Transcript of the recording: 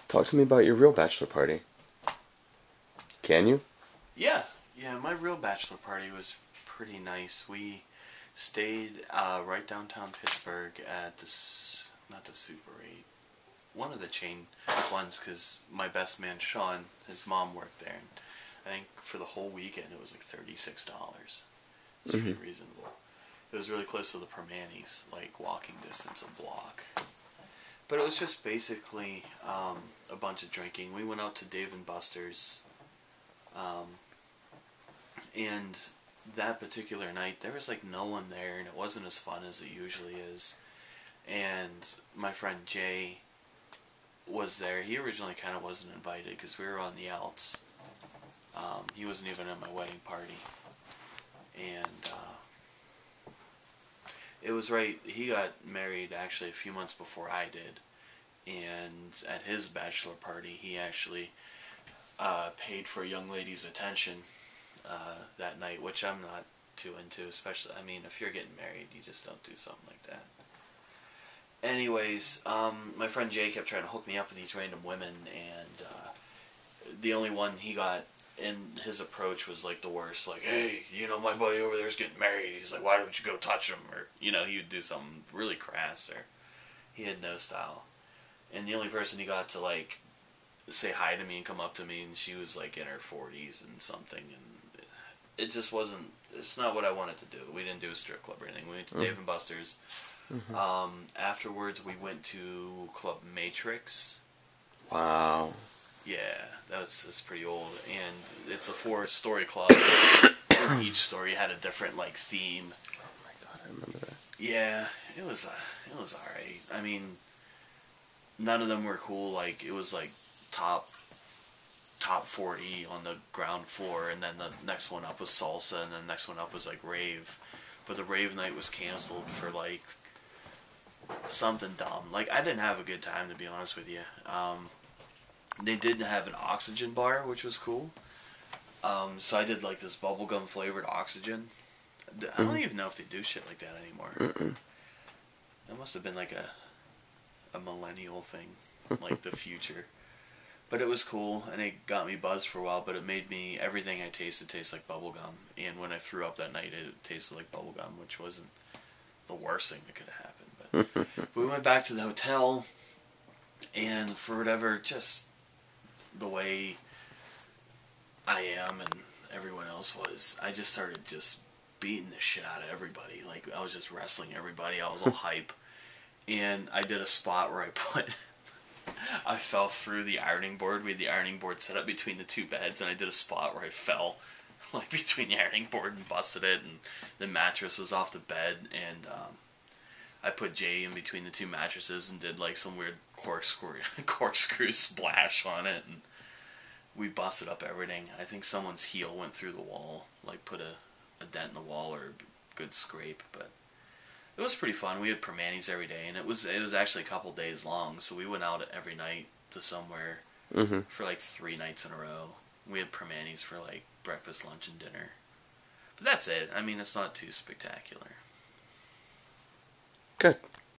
Talk to me about your real bachelor party. Can you? Yeah, yeah. My real bachelor party was pretty nice. We stayed right downtown Pittsburgh at this, not the Super 8, one of the chain ones, because my best man Sean, his mom worked there, and I think for the whole weekend it was like $36. It's pretty reasonable. It was really close to the Permanis, like walking distance a block. But it was just basically a bunch of drinking. We went out to Dave and Buster's, and that particular night there was like no one there, and it wasn't as fun as it usually is. And my friend Jay was there. He originally kind of wasn't invited because we were on the outs. He wasn't even at my wedding party, and it was right. He got married actually a few months before I did, and at his bachelor party, he actually paid for a young lady's attention that night, which I'm not too into. Especially, I mean, if you're getting married, you just don't do something like that. Anyways, my friend Jay kept trying to hook me up with these random women, and the only one he got in his approach was like the worst. Like, hey, you know, my buddy over there's getting married. He's like, why don't you go touch him? Or, you know, he would do something really crass, or he had no style. And the only person he got to like say hi to me and come up to me, and she was like in her 40s and something, and it just wasn't. It's not what I wanted to do. We didn't do a strip club or anything. We went to Dave and Buster's. Afterwards, we went to Club Matrix. Wow. Yeah, that's pretty old, and it's a 4-story club. Each story had a different like theme. Oh my god, I remember that. Yeah, it was alright. I mean, none of them were cool. Like it was like top 40 on the ground floor, and then the next one up was salsa, and then the next one up was like rave. But the rave night was canceled for like something dumb. Like I didn't have a good time, to be honest with you. They did have an oxygen bar, which was cool. So I did like this bubblegum flavored oxygen. I don't even know if they do shit like that anymore. That must have been like a millennial thing, like the future. But it was cool, and it got me buzzed for a while, but it made me, everything I tasted taste like bubblegum. And when I threw up that night, it tasted like bubblegum, which wasn't the worst thing that could have happened. But we went back to the hotel, and for whatever, just the way I am and everyone else was, I just started just beating the shit out of everybody. Like, I was just wrestling everybody. I was all hype. And I did a spot where I fell through the ironing board. We had the ironing board set up between the two beds, and I did a spot where I fell, like, between the ironing board and busted it, and the mattress was off the bed, and I put Jay in between the two mattresses and did, like, some weird corkscrew splash on it, and we busted up everything. I think someone's heel went through the wall, like put a dent in the wall or a good scrape, but it was pretty fun. We had Permanis every day, and it was actually a couple days long, so we went out every night to somewhere for like 3 nights in a row. We had Permanis for like breakfast, lunch, and dinner. But that's it. I mean, it's not too spectacular. Good.